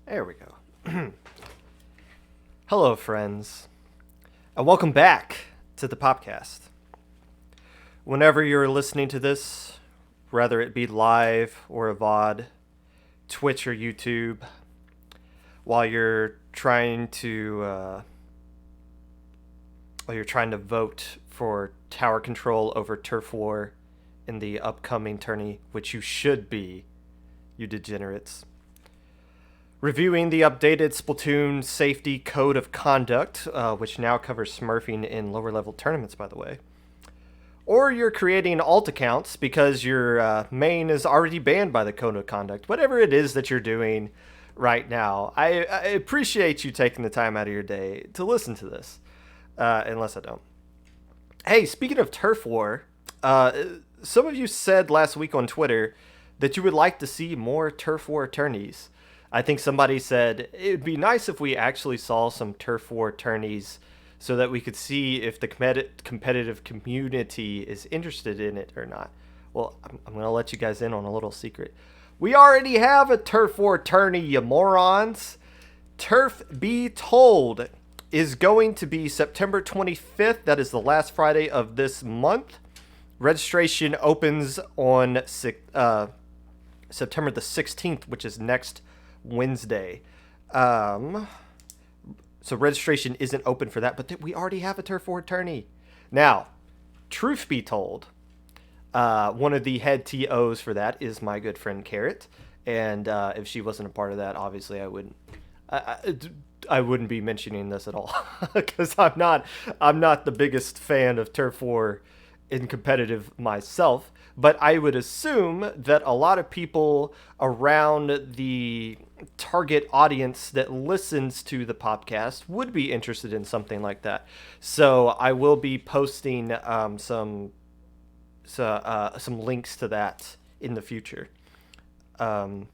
There we go. Hello, friends, and welcome back to the Popcast. Whenever you're listening to this, whether it be live or a VOD, Twitch or YouTube, while you're trying to vote for tower control over turf war in the upcoming tourney, which you should be, you degenerates. Reviewing the updated Splatoon Safety Code of Conduct, which now covers smurfing in lower level tournaments, by the way. Or you're creating alt accounts because your main is already banned by the Code of Conduct. Whatever it is that you're doing right now, I appreciate you taking the time out of your day to listen to this, unless I don't. Hey, speaking of turf war, some of you said last week on Twitter that you would like to see more turf war tourneys. I think somebody said it would be nice if we actually saw some turf war tourneys so that we could see if the competitive community is interested in it or not. Well, I'm going to let you guys in on a little secret. We already have a turf war tourney, you morons. Turf Be Told is going to be September 25th. That is the last Friday of this month. Registration opens on September the 16th, which is next Wednesday. So registration isn't open for that, but we already have a turf war tourney. Now, truth be told, one of the head TOs for that is my good friend Carrot, and if she wasn't a part of that, obviously I wouldn't be mentioning this at all because I'm not the biggest fan of turf war in competitive myself. But I would assume that a lot of people around the target audience that listens to the podcast would be interested in something like that. So I will be posting some links to that in the future. So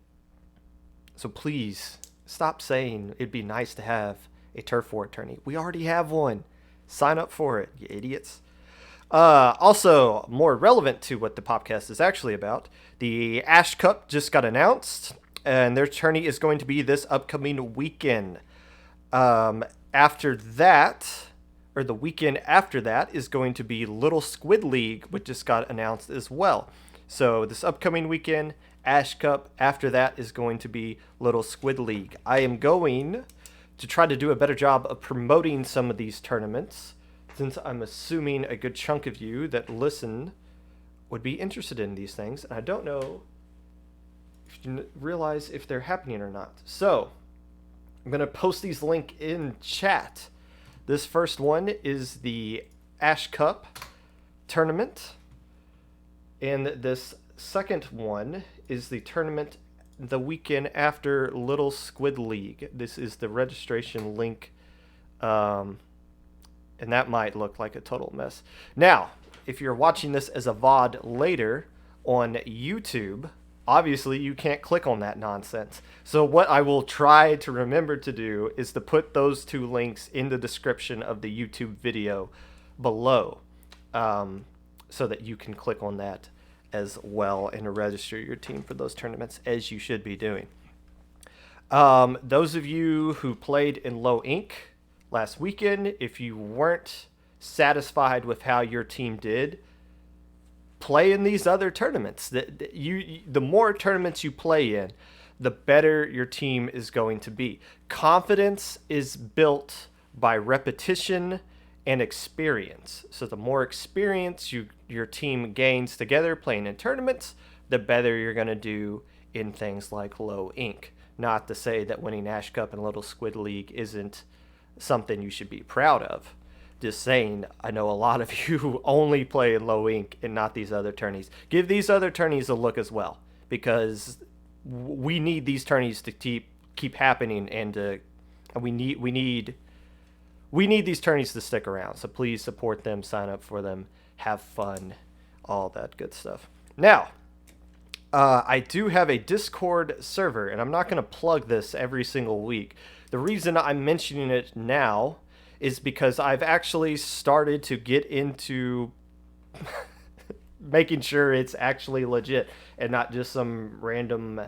please stop saying it'd be nice to have a turf war tourney. We already have one. Sign up for it, you idiots. Also, more relevant to what the podcast is actually about, the Ash Cup just got announced, and their tourney is going to be this upcoming weekend. After that, or the weekend after that, is going to be Little Squid League, which just got announced as well. So this upcoming weekend, Ash Cup. After that is going to be Little Squid League. I am going to try to do a better job of promoting some of these tournaments, since I'm assuming a good chunk of you that listen would be interested in these things, and I don't know if you realize if they're happening or not. So, I'm going to post these link in chat. This first one is the Ash Cup tournament, and this second one is the tournament the weekend after Little Squid League. This is the registration link, and that might look like a total mess. Now, if you're watching this as a VOD later on YouTube, obviously you can't click on that nonsense. So what I will try to remember to do is to put those two links in the description of the YouTube video below, so that you can click on that as well and register your team for those tournaments, as you should be doing. Those of you who played in Low Ink last weekend, if you weren't satisfied with how your team did, play in these other tournaments. The more tournaments you play in, the better your team is going to be. Confidence is built by repetition and experience. So the more experience your team gains together playing in tournaments, the better you're going to do in things like Low Ink. Not to say that winning Ash Cup and Little Squid League isn't something you should be proud of. Just saying, I know a lot of you only play in Low Ink and not these other tourneys. Give these other tourneys a look as well, because we need these tourneys to keep happening, and we need these tourneys to stick around. So please support them, sign up for them, have fun, all that good stuff. Now, I do have a Discord server, and I'm not going to plug this every single week. The reason I'm mentioning it now is because I've actually started to get into making sure it's actually legit and not just some random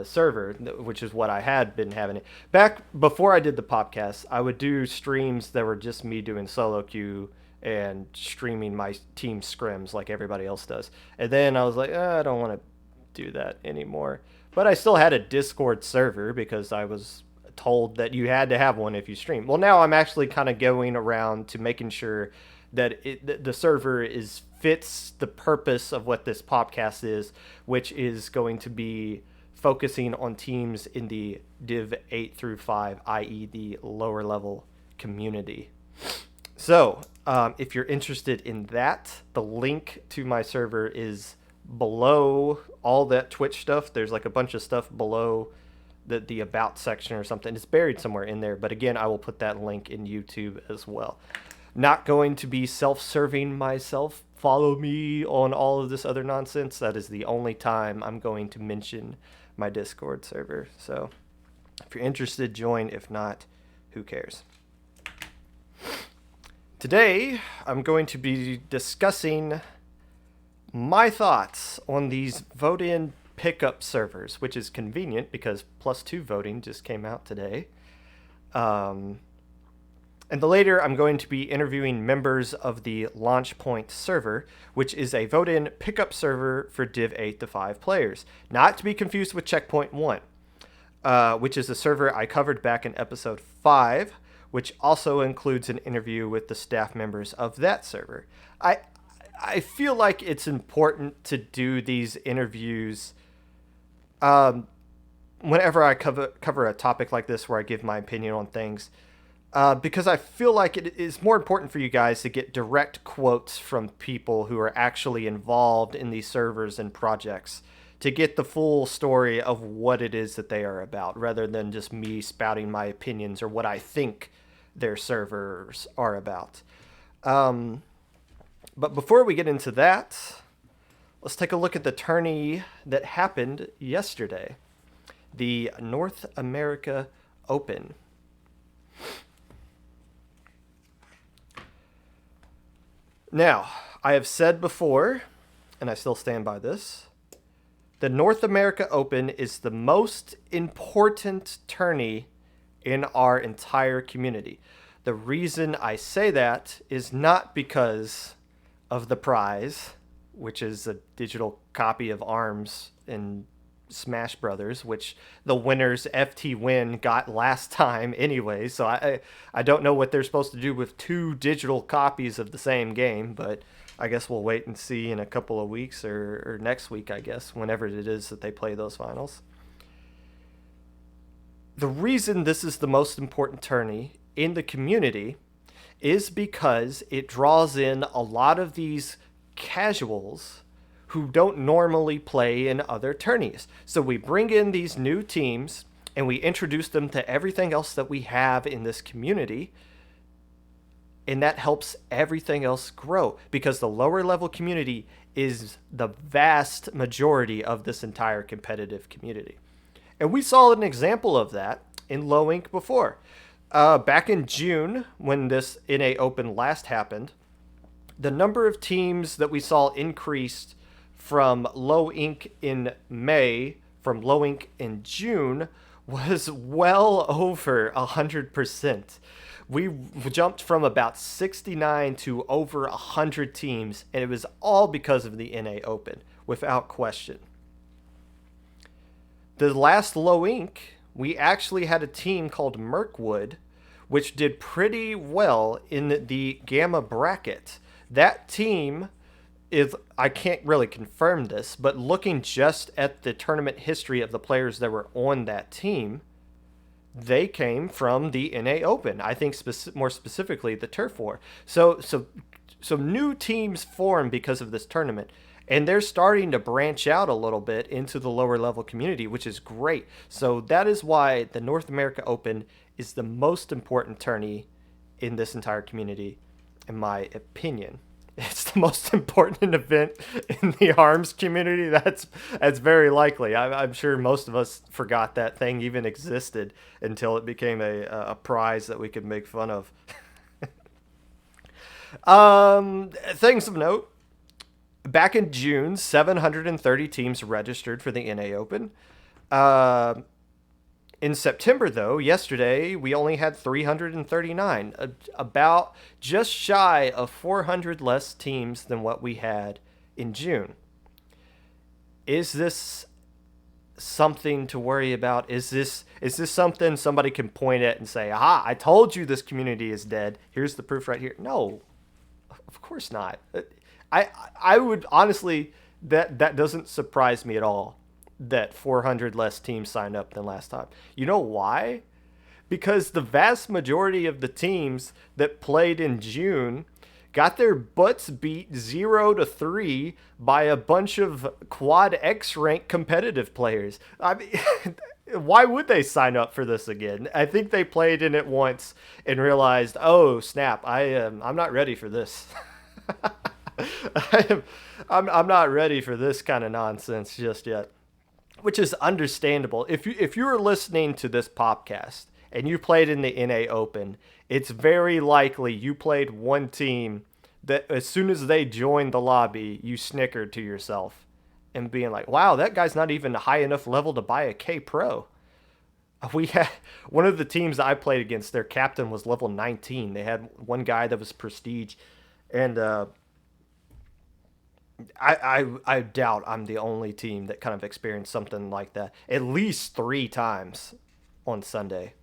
server, which is what I had been having it. Back before I did the Popcast, I would do streams that were just me doing solo queue and streaming my team scrims like everybody else does. And then I was like, I don't want to do that anymore. But I still had a Discord server because I was told that you had to have one if you stream. Well, now I'm actually kind of going around to making sure that the server fits the purpose of what this podcast is, which is going to be focusing on teams in the Div 8 through 5, i.e. the lower level community. So, if you're interested in that, the link to my server is below all that Twitch stuff. There's like a bunch of stuff below the about section or something. It's buried somewhere in there. But again, I will put that link in YouTube as well. Not going to be self-serving myself. Follow me on all of this other nonsense. That is the only time I'm going to mention my Discord server. So if you're interested, join. If not, who cares? Today, I'm going to be discussing my thoughts on these vote-in pickup servers, which is convenient because +2 voting just came out today. And later, I'm going to be interviewing members of the Launchpoint server, which is a vote-in pickup server for Div 8 to 5 players. Not to be confused with Checkpoint 1, which is a server I covered back in episode 5, which also includes an interview with the staff members of that server. I feel like it's important to do these interviews whenever I cover a topic like this where I give my opinion on things. Because I feel like it is more important for you guys to get direct quotes from people who are actually involved in these servers and projects to get the full story of what it is that they are about, rather than just me spouting my opinions or what I think their servers are about. But before we get into that, let's take a look at the tourney that happened yesterday, the North America Open. Now, I have said before, and I still stand by this, the North America Open is the most important tourney in our entire community. The reason I say that is not because of the prize, which is a digital copy of ARMS in Smash Brothers, which the winners FT Win got last time anyway, so I don't know what they're supposed to do with 2 digital copies of the same game, but I guess we'll wait and see in a couple of weeks or next week, I guess, whenever it is that they play those finals. The reason this is the most important tourney in the community is because it draws in a lot of these casuals who don't normally play in other tourneys. So we bring in these new teams and we introduce them to everything else that we have in this community. And that helps everything else grow because the lower level community is the vast majority of this entire competitive community. And we saw an example of that in Low Inc before. Back in June, when this NA Open last happened, the number of teams that we saw increased from Low Inc in May, from Low Inc in June, was well over 100%. We jumped from about 69 to over 100 teams, and it was all because of the NA Open, without question. The last Low Inc, we actually had a team called Mirkwood, which did pretty well in the Gamma bracket. That team is, I can't really confirm this, but looking just at the tournament history of the players that were on that team, they came from the NA Open. I think more specifically the Turf War. So new teams form because of this tournament, and they're starting to branch out a little bit into the lower level community, which is great. So that is why the North America Open is the most important tourney in this entire community, in my opinion. It's the most important event in the ARMS community. That's very likely. I'm sure most of us forgot that thing even existed until it became a prize that we could make fun of. Things of note. Back in June, 730 teams registered for the NA Open. Uh, in September, though, yesterday we only had 339, about just shy of 400 less teams than what we had in June. Is this something to worry about? Is this something somebody can point at and say, "Aha! I told you this community is dead. Here's the proof right here." No, of course not. I would honestly, that doesn't surprise me at all that 400 less teams signed up than last time. You know why? Because the vast majority of the teams that played in June got their butts beat 0-3 by a bunch of quad X rank competitive players. I mean, why would they sign up for this again? I think they played in it once and realized, oh snap, I'm not ready for this. I'm not ready for this kind of nonsense just yet, which is understandable. If you were listening to this podcast and you played in the NA Open, it's very likely you played one team that as soon as they joined the lobby, you snickered to yourself and being like, "Wow, that guy's not even high enough level to buy a K Pro." We had one of the teams I played against. Their captain was level 19. They had one guy that was prestige, and I doubt I'm the only team that kind of experienced something like that at least 3 times on Sunday.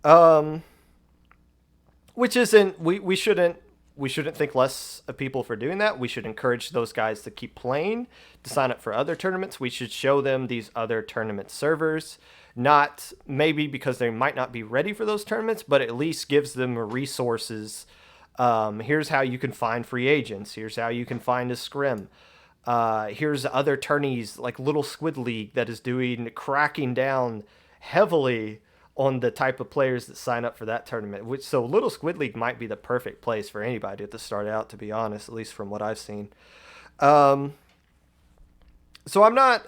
Um, which isn't we shouldn't think less of people for doing that. We should encourage those guys to keep playing, to sign up for other tournaments. We should show them these other tournament servers, not maybe because they might not be ready for those tournaments, but at least gives them resources. Here's how you can find free agents. Here's how you can find a scrim. Here's other tourneys like Little Squid League that is cracking down heavily on the type of players that sign up for that tournament. So Little Squid League might be the perfect place for anybody to start out, to be honest, at least from what I've seen. Um, so I'm not.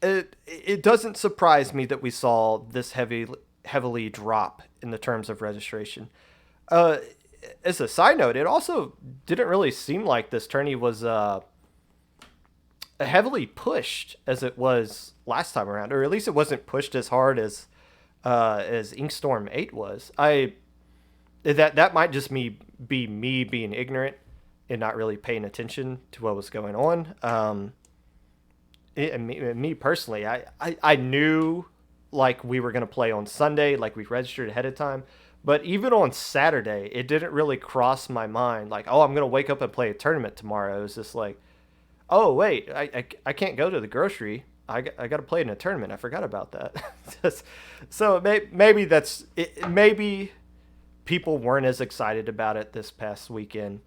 It doesn't surprise me that we saw this heavily drop in the terms of registration. Uh, as a side note, it also didn't really seem like this tourney was heavily pushed as it was last time around, or at least it wasn't pushed as hard as Inkstorm 8 was. That might just be me being ignorant and not really paying attention to what was going on. Me personally, I knew like we were gonna play on Sunday, like we registered ahead of time. But even on Saturday, it didn't really cross my mind like, oh, I'm gonna wake up and play a tournament tomorrow. It was just like, oh wait, I can't go to the grocery. I got to play in a tournament. I forgot about that. So maybe that's it. Maybe people weren't as excited about it this past weekend.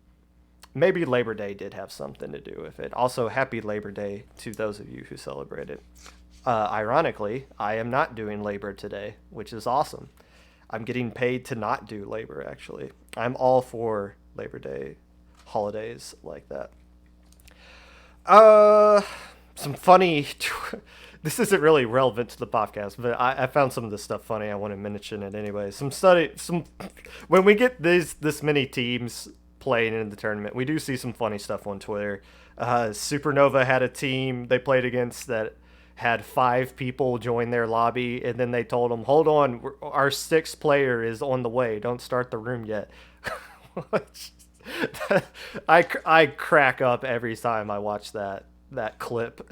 Maybe Labor Day did have something to do with it. Also, happy Labor Day to those of you who celebrate it. Ironically, I am not doing labor today, which is awesome. I'm getting paid to not do labor, actually. I'm all for Labor Day holidays like that. Uh, some funny. This isn't really relevant to the podcast, but I found some of this stuff funny. I want to mention it anyway. When we get this many teams playing in the tournament, we do see some funny stuff on Twitter. Supernova had a team they played against that had 5 people join their lobby, and then they told them, "Hold on, our 6th player is on the way. Don't start the room yet." I crack up every time I watch that clip,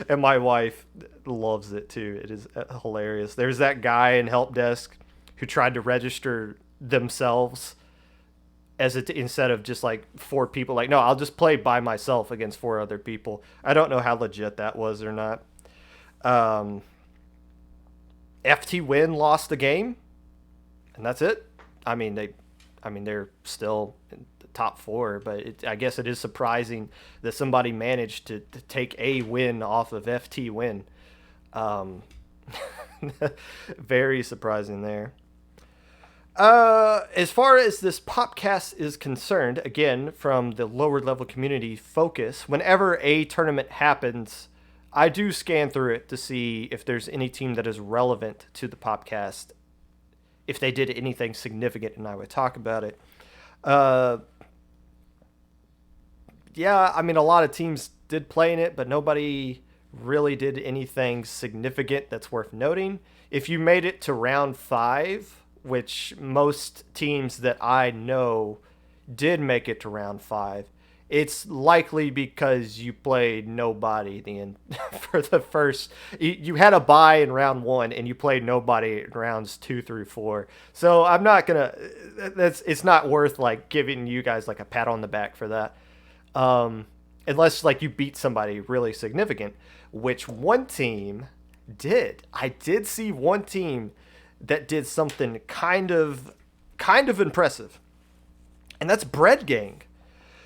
and my wife loves it too. It is hilarious. There's that guy in help desk who tried to register themselves instead of just like 4 people. Like, no, I'll just play by myself against 4 other people. I don't know how legit that was or not. Um, FT Win lost the game, and that's it. I mean they're still in the top 4, but I guess it is surprising that somebody managed to take a win off of FT Win. Um, very surprising there. As far as this podcast is concerned, again, from the lower level community focus, whenever a tournament happens, I do scan through it to see if there's any team that is relevant to the podcast, if they did anything significant, and I would talk about it. Uh, yeah, I mean, a lot of teams did play in it, but nobody really did anything significant that's worth noting. If you made it to round 5, which most teams that I know did make it to round 5, it's likely because you played nobody for the first. You had a bye in round 1 and you played nobody in rounds 2 through 4. So I'm not gonna. It's not worth like giving you guys like a pat on the back for that, unless like you beat somebody really significant, which one team did. I did see one team that did something kind of impressive, and that's Bread Gang.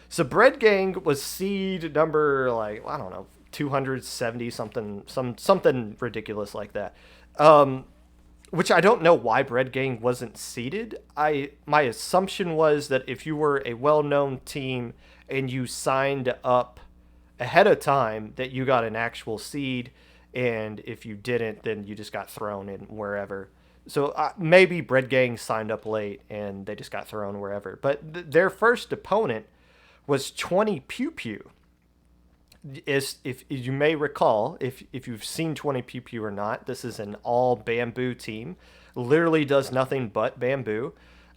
So Bread Gang was seed number like I don't know 270 something ridiculous like that. Which I don't know why Bread Gang wasn't seeded. My assumption was that if you were a well-known team and you signed up ahead of time that you got an actual seed, and if you didn't then you just got thrown in wherever. So maybe Bread Gang signed up late and they just got thrown wherever. But their first opponent was 20 Pew Pew. If you may recall, if you've seen 20 Pew Pew or not, this is an all bamboo team. Literally does nothing but bamboo.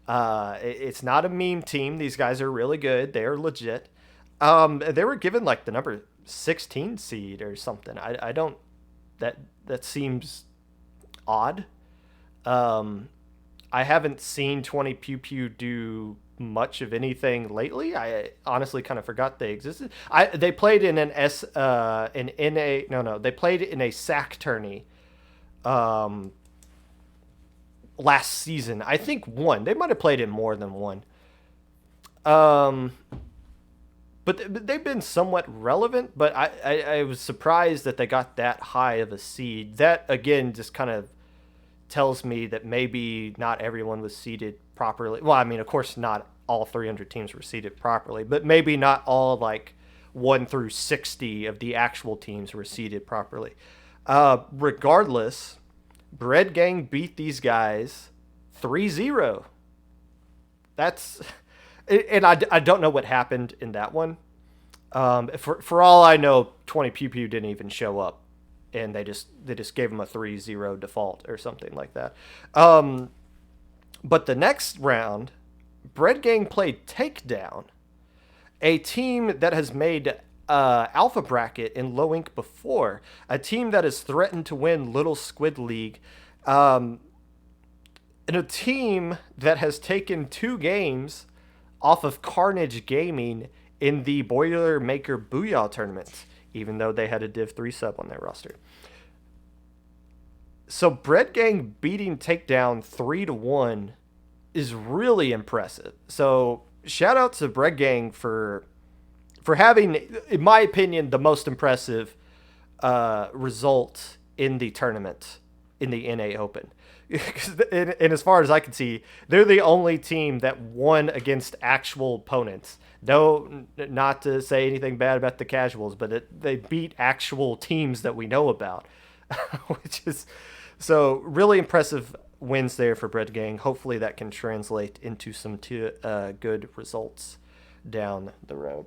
It's not a meme team. These guys are really good. They are legit. They were given like the number 16 seed or something. I don't. That seems odd. I haven't seen 20 Pew Pew do much of anything lately. I honestly kind of forgot they existed. They played in they played in a sack tourney last season. I think one. They might have played in more than one. But they've been somewhat relevant, but I was surprised that they got that high of a seed. That again just kind of tells me that maybe not everyone was seeded properly. Well, I mean, of course, not all 300 teams were seeded properly, but maybe not all like 1 through 60 of the actual teams were seeded properly. Regardless, Bread Gang beat these guys 3-0. That's, and I don't know what happened in that one. For all I know, 20 Pew Pew didn't even show up, and they just gave them a 3-0 default or something like that. But the next round, Bread Gang played Takedown, a team that has made Alpha Bracket in Low Ink before, a team that has threatened to win Little Squid League, and a team that has taken 2 games off of Carnage Gaming in the Boilermaker Booyah tournament, even though they had a Div 3 sub on their roster. So Bread Gang beating Takedown 3-1 is really impressive. So shout out to Bread Gang for having, in my opinion, the most impressive result in the tournament, in the NA Open. And as far as I can see, they're the only team that won against actual opponents. No, not to say anything bad about the casuals, but they beat actual teams that we know about, which is so really impressive wins there for Bread Gang. Hopefully that can translate into some good results down the road.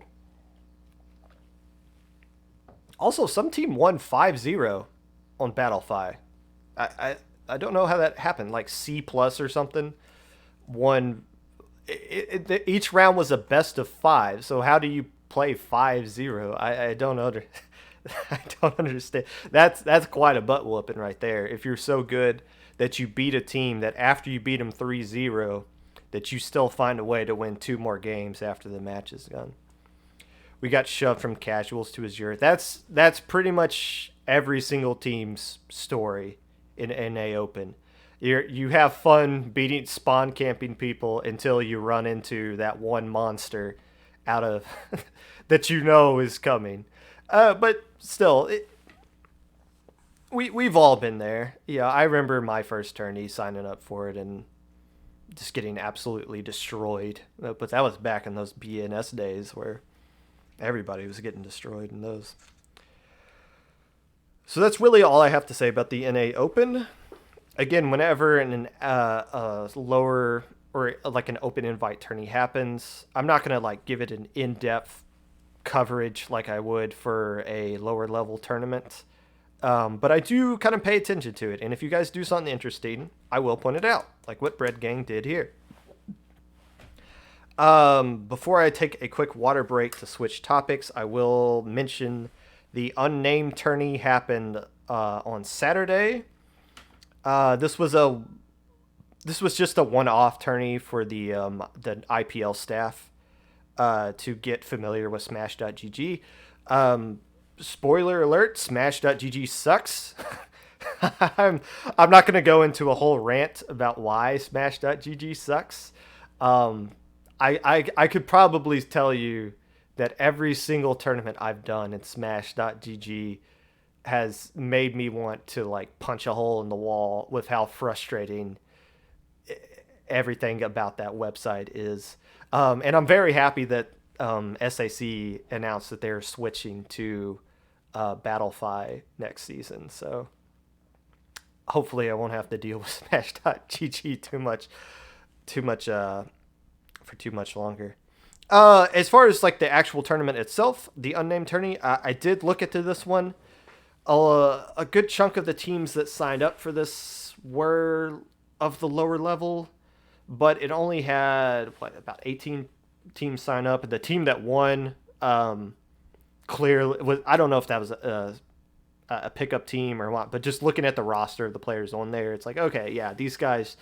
Also, some team won 5-0 on Battlefy. I don't know how that happened. Like C+ or something. Won. Each round was a best of 5. So how do you play 5-0? I don't I don't understand. That's quite a butt whooping right there. If you're so good that you beat a team that after you beat them 3-0, that you still find a way to win 2 more games after the match is done. We got shoved from casuals to Azure. That's pretty much every single team's story in NA Open. You have fun beating spawn camping people until you run into that one monster out of that you know is coming. But still, we've all been there. Yeah, I remember my first tourney signing up for it and just getting absolutely destroyed. But that was back in those BNS days where everybody was getting destroyed in those. So that's really all I have to say about the NA Open. Again, whenever an lower or like an open invite tourney happens, I'm not gonna like give it an in-depth coverage like I would for a lower level tournament. But I do kind of pay attention to it. And if you guys do something interesting, I will point it out, like what Bread Gang did here. Before I take a quick water break to switch topics, I will mention the unnamed tourney happened on Saturday. This was just a one-off tourney for the IPL staff to get familiar with Smash.gg. Spoiler alert: Smash.gg sucks. I'm not going to go into a whole rant about why Smash.gg sucks. I could probably tell you that every single tournament I've done in Smash.gg has made me want to like punch a hole in the wall with how frustrating everything about that website is. And I'm very happy that SAC announced that they're switching to Battlefy next season. So hopefully I won't have to deal with Smash.gg too much for too much longer. As far as like the actual tournament itself, the unnamed tourney, I did look into this one. A good chunk of the teams that signed up for this were of the lower level, but it only had about 18 teams sign up. And the team that won clearly was, I don't know if that was a pickup team or what, but just looking at the roster of the players on there, it's like, okay, yeah, these guys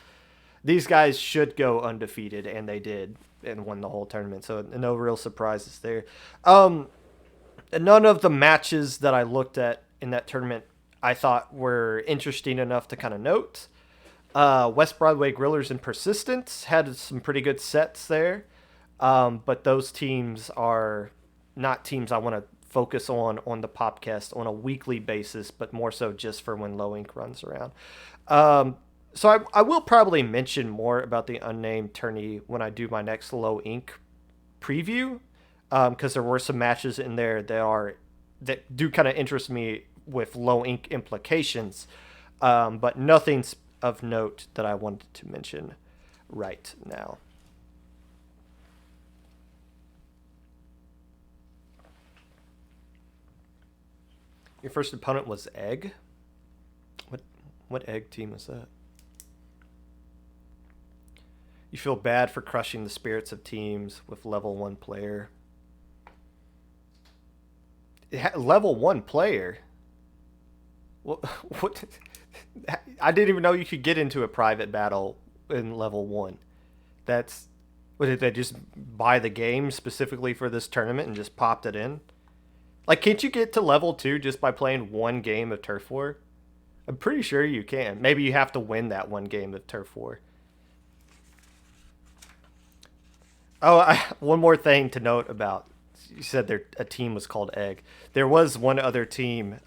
should go undefeated, and they did, and won the whole tournament. So no real surprises there. None of the matches that I looked at in that tournament I thought were interesting enough to kind of note. West Broadway Grillers and Persistence had some pretty good sets there, but those teams are not teams I want to focus on the Popcast on a weekly basis, but more so just for when Low Ink runs around. So I will probably mention more about the unnamed tourney when I do my next Low Ink preview, because there were some matches in there that do kind of interest me with Low Ink implications, but nothing's of note that I wanted to mention right now. Your first opponent was Egg? What Egg team was that? You feel bad for crushing the spirits of teams with level 1 player. Level 1 player? What? I didn't even know you could get into a private battle in level 1. What, did they just buy the game specifically for this tournament and just popped it in? Like, can't you get to level 2 just by playing one game of Turf War? I'm pretty sure you can. Maybe you have to win that one game of Turf War. Oh, one more thing to note about, you said a team was called Egg. There was one other team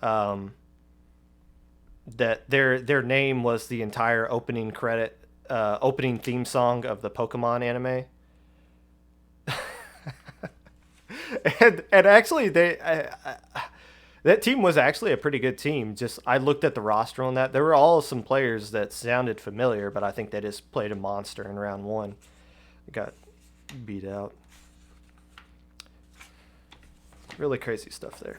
that their name was the entire opening theme song of the Pokemon anime. and actually that team was actually a pretty good team. Just I looked at the roster on that. There were all some players that sounded familiar, but I think they just played a monster in round 1. They got beat out. Really crazy stuff there.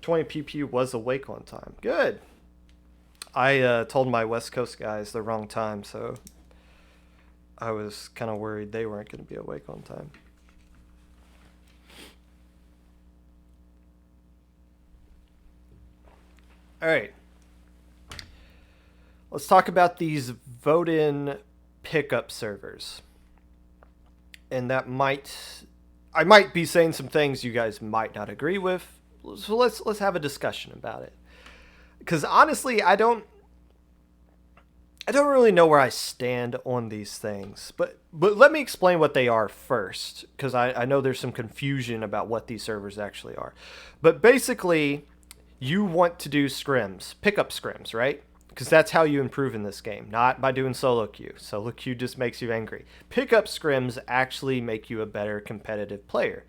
20 PPU was awake on time. Good. I told my West Coast guys the wrong time, so I was kind of worried they weren't going to be awake on time. All right. Let's talk about these vote-in pickup servers. And I might be saying some things you guys might not agree with. So let's have a discussion about it. Because honestly, I don't really know where I stand on these things. But let me explain what they are first, because I know there's some confusion about what these servers actually are. But basically, you want to do scrims, pickup scrims, right? Because that's how you improve in this game, not by doing solo queue. Solo queue just makes you angry. Pickup scrims actually make you a better competitive player.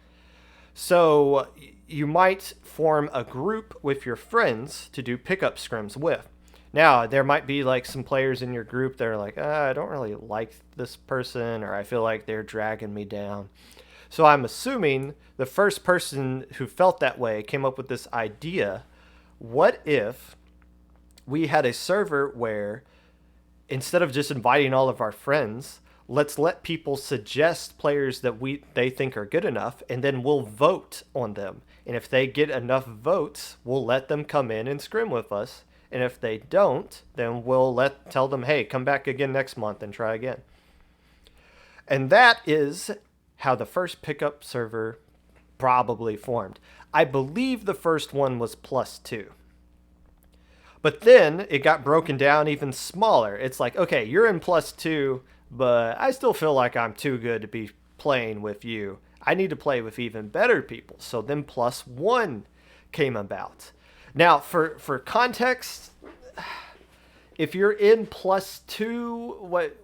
So you might form a group with your friends to do pickup scrims with. Now, there might be like some players in your group that are like, I don't really like this person, or I feel like they're dragging me down. So I'm assuming the first person who felt that way came up with this idea. What if we had a server where instead of just inviting all of our friends, let's let people suggest players that they think are good enough, and then we'll vote on them. And if they get enough votes, we'll let them come in and scrim with us. And if they don't, then we'll tell them, hey, come back again next month and try again. And that is how the first pickup server probably formed. I believe the first one was +2. But then it got broken down even smaller. It's like, okay, you're in +2, but I still feel like I'm too good to be playing with you. I need to play with even better people. So then +1 came about. Now, for context, if you're in +2,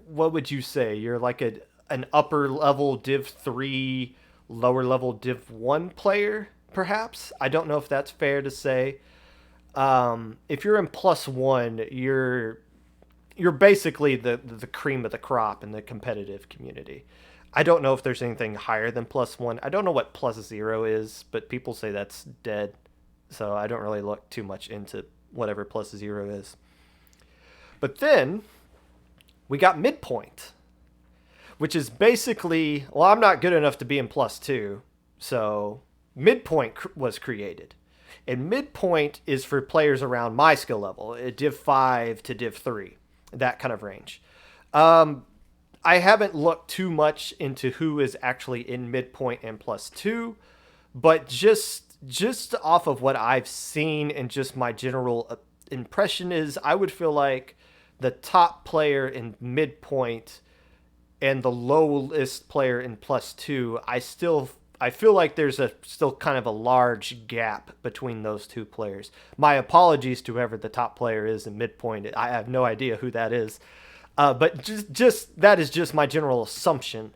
what would you say? You're like an upper level Div 3, lower level Div 1 player, perhaps? I don't know if that's fair to say. If you're in +1, you're basically the cream of the crop in the competitive community. I don't know if there's anything higher than +1. I don't know what +0 is, but people say that's dead. So I don't really look too much into whatever +0 is. But then we got midpoint, which is basically, well, I'm not good enough to be in +2. So midpoint was created. And midpoint is for players around my skill level, Div 5 to Div 3, that kind of range. I haven't looked too much into who is actually in midpoint and +2, but just off of what I've seen and just my general impression is, I would feel like the top player in midpoint and the lowest player in +2, I feel like there's still kind of a large gap between those two players. My apologies to whoever the top player is in midpoint. I have no idea who that is. But just that is just my general assumption,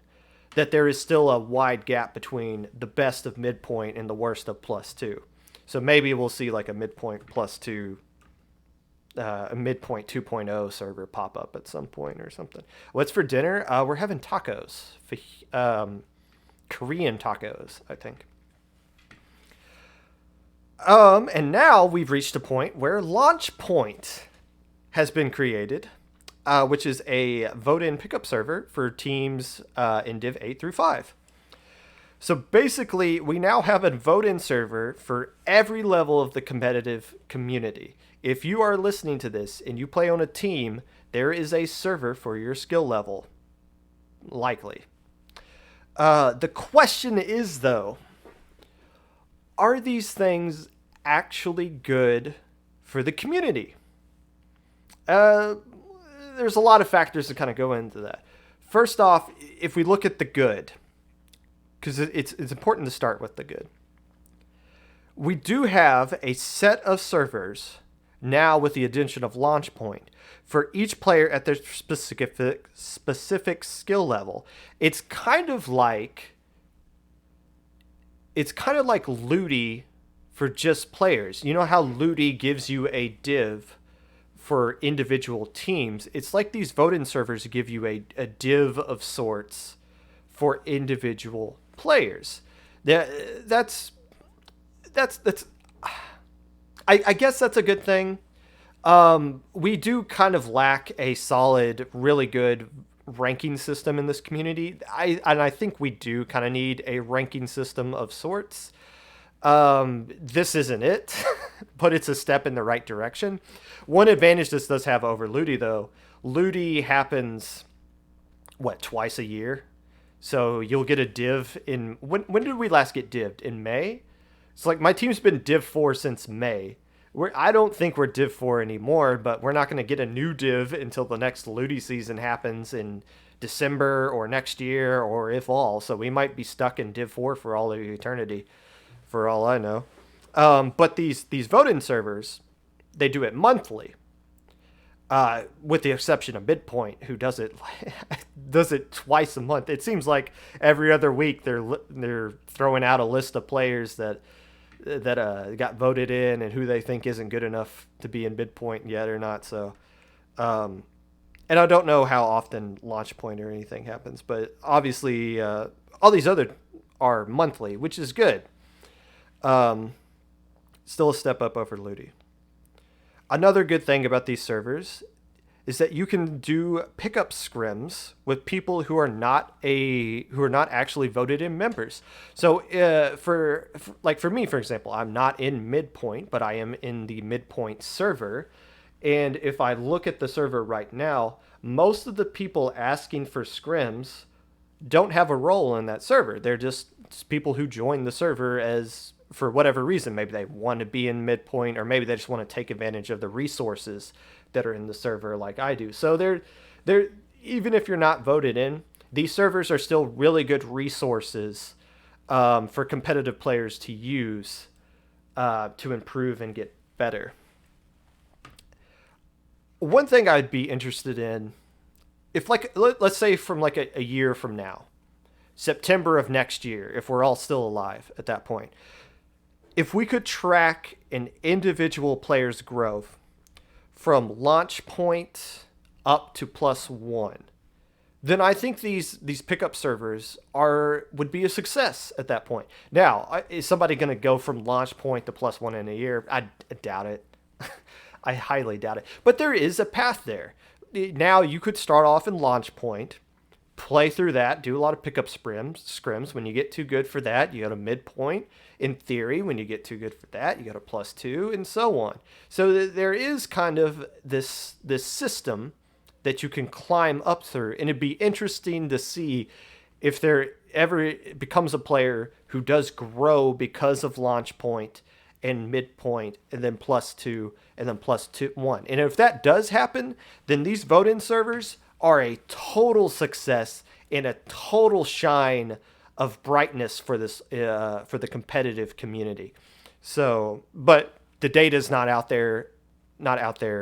that there is still a wide gap between the best of midpoint and the worst of +2. So maybe we'll see like a midpoint +2, a midpoint 2.0 server pop up at some point or something. What's for dinner? We're having tacos. Korean tacos, I think. And now we've reached a point where Launchpoint has been created, which is a vote-in pickup server for teams in Div 8 through 5. So basically, we now have a vote-in server for every level of the competitive community. If you are listening to this and you play on a team, there is a server for your skill level, likely. The question is, though, are these things actually good for the community? There's a lot of factors that kind of go into that. First off, if we look at the good, because it's important to start with the good. We do have a set of servers now with the addition of Launchpoint for each player at their specific skill level. It's kind of like Looty for just players. You know how Looty gives you a div for individual teams? It's like these vote-in servers give you a div of sorts for individual players. That's I guess that's a good thing. We do kind of lack a solid, really good ranking system in this community. I think we do kind of need a ranking system of sorts. This isn't it, but it's a step in the right direction. One advantage this does have over Looty, though, Looty happens, twice a year? So you'll get a div in... When did we last get dived? In May? It's like my team's been Div 4 since May. I don't think we're Div 4 anymore, but we're not going to get a new div until the next Looty season happens in December or next year, or if all. So we might be stuck in Div 4 for all of eternity, for all I know. But these vote-in servers, they do it monthly, with the exception of Midpoint, who does it twice a month. It seems like every other week they're throwing out a list of players that that got voted in and who they think isn't good enough to be in midpoint yet or not. So, and I don't know how often Launchpoint or anything happens, but obviously all these other are monthly, which is good. Still a step up over Ludi. Another good thing about these servers is that you can do pickup scrims with people who are not actually voted in members. So for me, for example, I'm not in Midpoint, but I am in the Midpoint server. And if I look at the server right now, most of the people asking for scrims don't have a role in that server. They're just people who join the server as for whatever reason. Maybe they want to be in Midpoint, or maybe they just want to take advantage of the resources that are in the server like I do. So they're even if you're not voted in, these servers are still really good resources for competitive players to use to improve and get better. One thing I'd be interested in, if let's say from like a year from now, September of next year, if we're all still alive at that point, if we could track an individual player's growth from launch point up to +1, then I think these pickup servers would be a success at that point. Now, is somebody going to go from launch point to +1 in a year? I doubt it. I highly doubt it. But there is a path there. Now you could start off in launch point, play through that, do a lot of pickup scrims. When you get too good for that, you go to midpoint. In theory, when you get too good for that, you go to +2, and so on. So there is kind of this system that you can climb up through, and it'd be interesting to see if there ever becomes a player who does grow because of launch point and midpoint, and then +2, and then +1. And if that does happen, then these vote-in servers are a total success and a total shine of brightness for this for the competitive community. So, but the data's not out there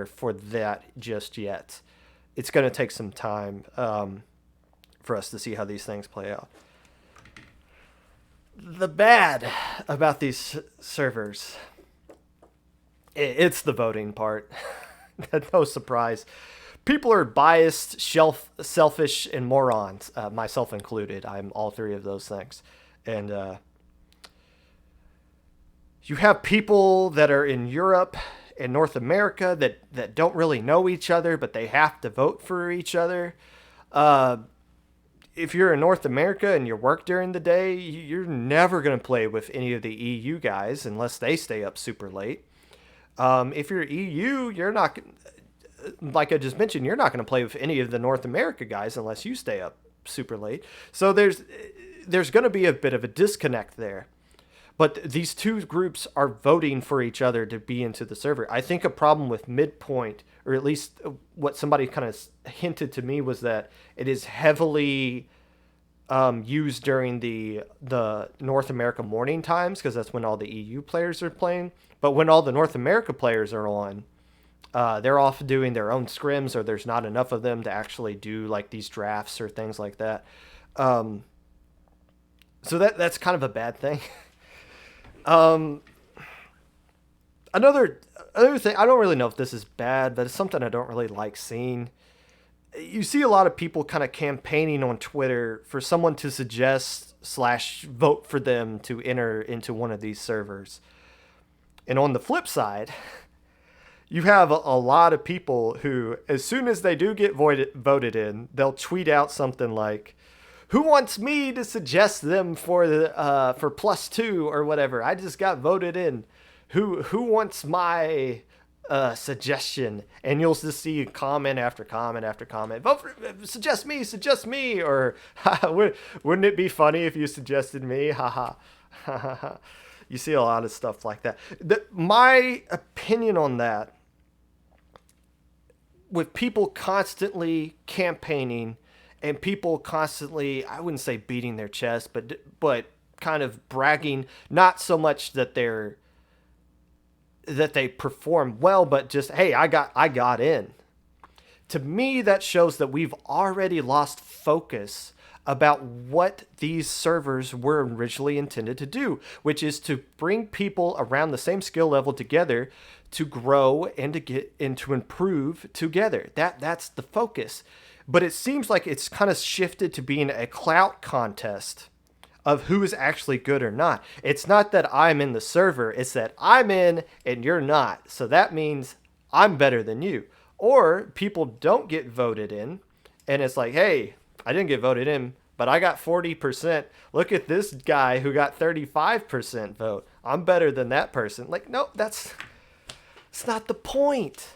for that just yet. It's going to take some time for us to see how these things play out. The bad about these servers, it's the voting part. No surprise. People are biased, selfish, and morons, myself included. I'm all three of those things. And you have people that are in Europe and North America that don't really know each other, but they have to vote for each other. If you're in North America and you work during the day, you're never going to play with any of the EU guys unless they stay up super late. If you're EU, you're not, like I just mentioned, you're not going to play with any of the North America guys unless you stay up super late. So there's going to be a bit of a disconnect there. But these two groups are voting for each other to be into the server. I think a problem with Midpoint, or at least what somebody kind of hinted to me, was that it is heavily used during the North America morning times, because that's when all the EU players are playing. But when all the North America players are on, they're off doing their own scrims, or there's not enough of them to actually do like these drafts or things like that. So that's kind of a bad thing. Another thing, I don't really know if this is bad, but it's something I don't really like seeing. You see a lot of people kind of campaigning on Twitter for someone to suggest / vote for them to enter into one of these servers. And on the flip side, you have a lot of people who, as soon as they do get voted in, they'll tweet out something like, "Who wants me to suggest them for +2 or whatever? I just got voted in. Who wants my suggestion?" And you'll just see comment after comment after comment. "Vote for, suggest me," or "Wouldn't it be funny if you suggested me? Ha ha." You see a lot of stuff like that. My opinion on that, with people constantly campaigning and people constantly, I wouldn't say beating their chest, but kind of bragging, not so much that they perform well, but just, "Hey, I got in." To me, that shows that we've already lost focus about what these servers were originally intended to do, which is to bring people around the same skill level together to grow and to get and to improve together. That's the focus. But it seems like it's kind of shifted to being a clout contest of who is actually good or not. It's not that I'm in the server, it's that I'm in and you're not. So that means I'm better than you. Or people don't get voted in and it's like, hey, I didn't get voted in, but I got 40%. Look at this guy who got 35% vote. I'm better than that person. Like, no, it's not the point.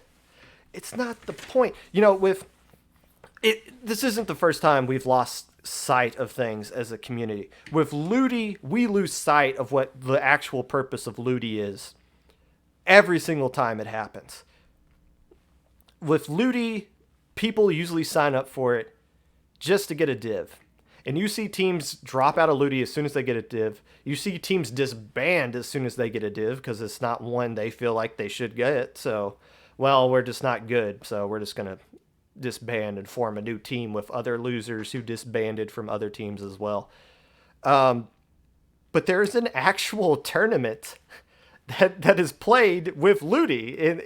It's not the point. You know, this isn't the first time we've lost sight of things as a community. With Ludi, we lose sight of what the actual purpose of Ludi is every single time it happens. With Ludi, people usually sign up for it just to get a div. And you see teams drop out of Ludi as soon as they get a div. You see teams disband as soon as they get a div because it's not one they feel like they should get. So, well, we're just not good, so we're just going to disband and form a new team with other losers who disbanded from other teams as well. But there is an actual tournament that is played with Ludi,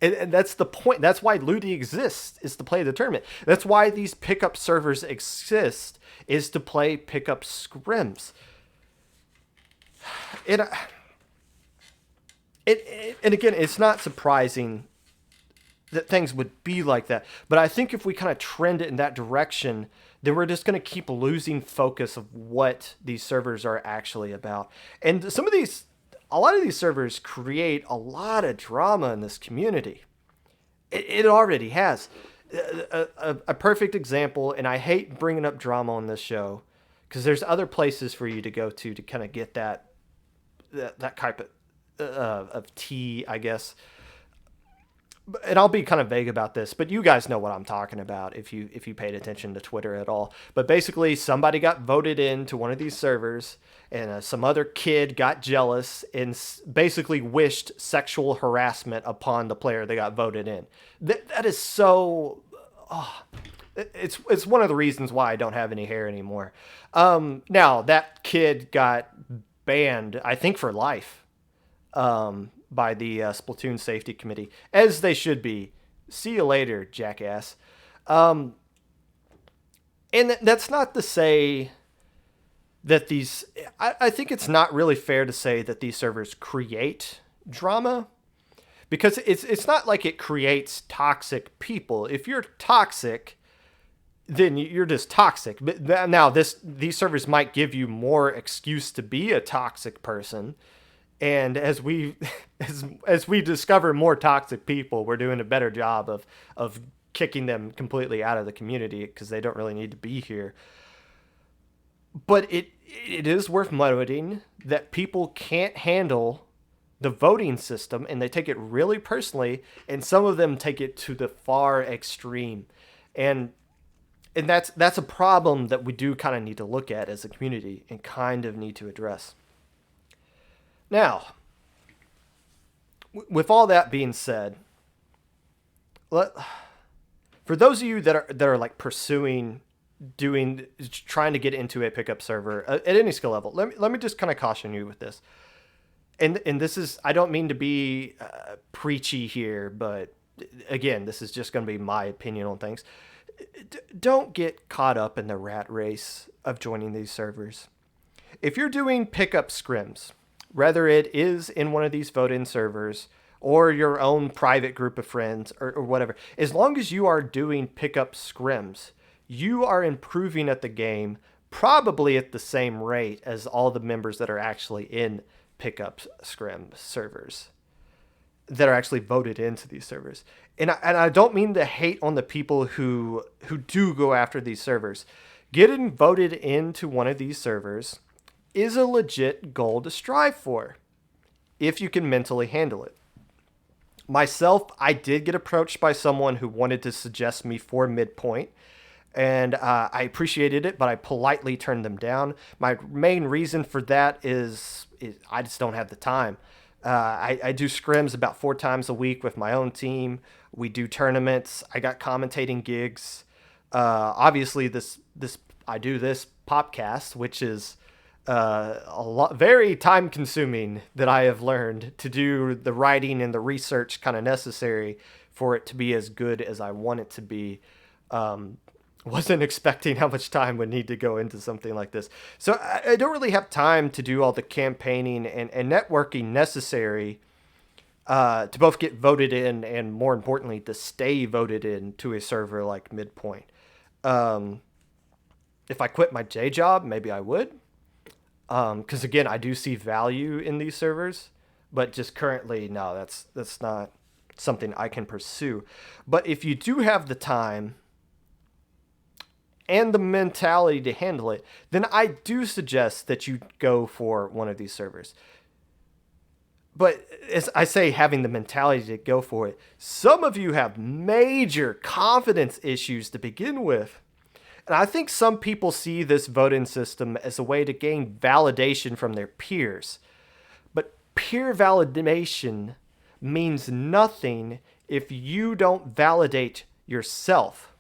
and that's the point. That's why Ludi exists, is to play the tournament. That's why these pickup servers exist, is to play pickup scrims. And again, it's not surprising that things would be like that. But I think if we kind of trend it in that direction, then we're just going to keep losing focus of what these servers are actually about. And a lot of these servers create a lot of drama in this community. It already has. A perfect example, and I hate bringing up drama on this show, because there's other places for you to go to kind of get that type of tea, I guess. And I'll be kind of vague about this, but you guys know what I'm talking about if you paid attention to Twitter at all. But basically, somebody got voted into one of these servers, and some other kid got jealous and basically wished sexual harassment upon the player they got voted in. That is so... it's one of the reasons why I don't have any hair anymore. Now, that kid got banned, I think, for life. By the Splatoon Safety Committee, as they should be. See you later, jackass. And that's not to say that these... I think it's not really fair to say that these servers create drama, because it's not like it creates toxic people. If you're toxic, then you're just toxic. But now, these servers might give you more excuse to be a toxic person. And as we discover more toxic people, we're doing a better job of kicking them completely out of the community, because they don't really need to be here. But it is worth noting that people can't handle the voting system, and they take it really personally, and some of them take it to the far extreme. And that's a problem that we do kind of need to look at as a community and kind of need to address. Now, with all that being said, for those of you that are like trying to get into a pickup server at any skill level, let me just kind of caution you with this. And this is, I don't mean to be preachy here, but again, this is just going to be my opinion on things. Don't get caught up in the rat race of joining these servers. If you're doing pickup scrims, whether it is in one of these vote-in servers or your own private group of friends or whatever, as long as you are doing pickup scrims, you are improving at the game probably at the same rate as all the members that are actually in pickup scrim servers that are actually voted into these servers. And I don't mean to hate on the people who do go after these servers. Getting voted into one of these servers is a legit goal to strive for, if you can mentally handle it. Myself, I did get approached by someone who wanted to suggest me for midpoint, and I appreciated it, but I politely turned them down. My main reason for that is I just don't have the time. I do scrims about 4 times a week with my own team. We do tournaments. I got commentating gigs. Obviously, this I do this Popcast, which is a lot very time consuming, that I have learned to do the writing and the research kind of necessary for it to be as good as I want it to be. Um, wasn't expecting how much time would need to go into something like this. So I don't really have time to do all the campaigning and networking necessary to both get voted in and, more importantly, to stay voted in to a server like Midpoint. Um, if I quit my day job, maybe I would. Because again, I do see value in these servers, but just currently, no, that's not something I can pursue. But if you do have the time and the mentality to handle it, then I do suggest that you go for one of these servers. But as I say, having the mentality to go for it, some of you have major confidence issues to begin with. And I think some people see this voting system as a way to gain validation from their peers. But peer validation means nothing if you don't validate yourself.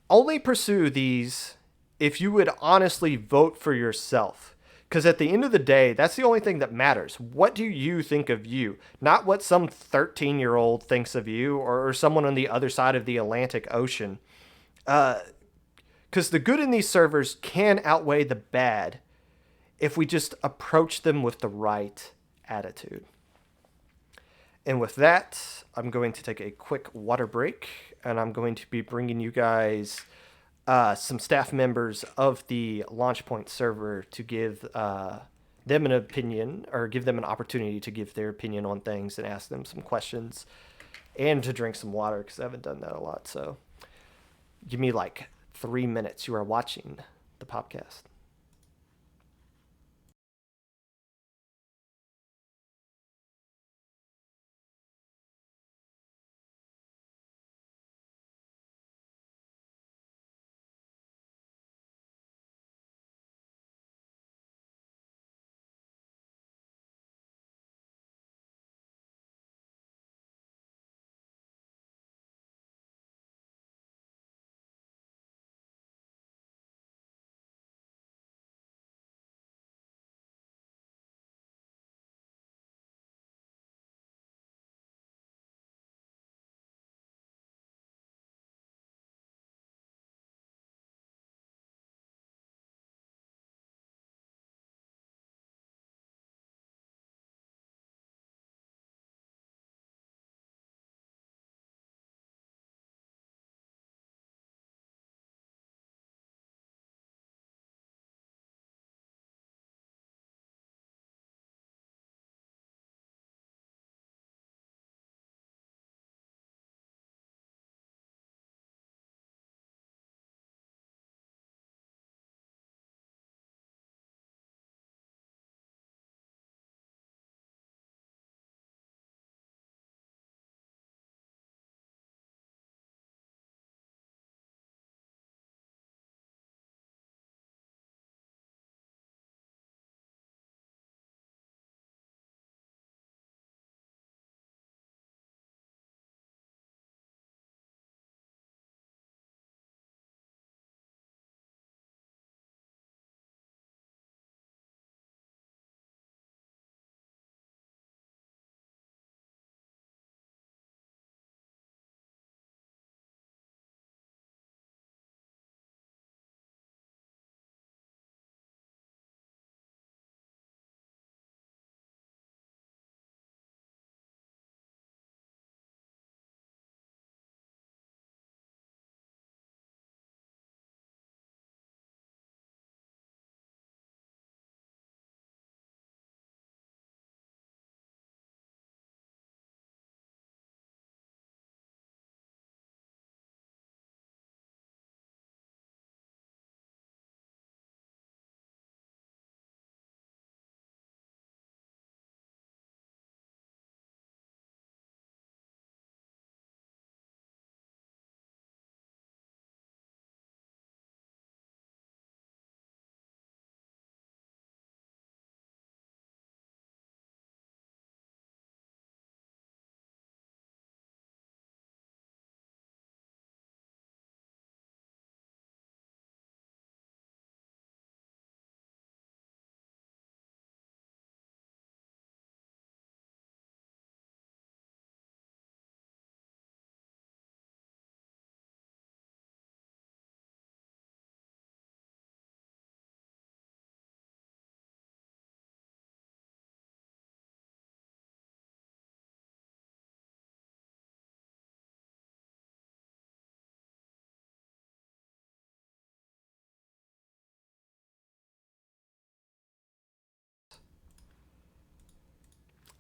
Only pursue these if you would honestly vote for yourself. Because at the end of the day, that's the only thing that matters. What do you think of you? Not what some 13-year-old thinks of you, or someone on the other side of the Atlantic Ocean. Because the good in these servers can outweigh the bad if we just approach them with the right attitude. And with that, I'm going to take a quick water break, and I'm going to be bringing you guys some staff members of the Launchpoint server to give them an opinion, or give them an opportunity to give their opinion on things and ask them some questions, and to drink some water, because I haven't done that a lot. So give me like 3 minutes. You are watching the Popcast.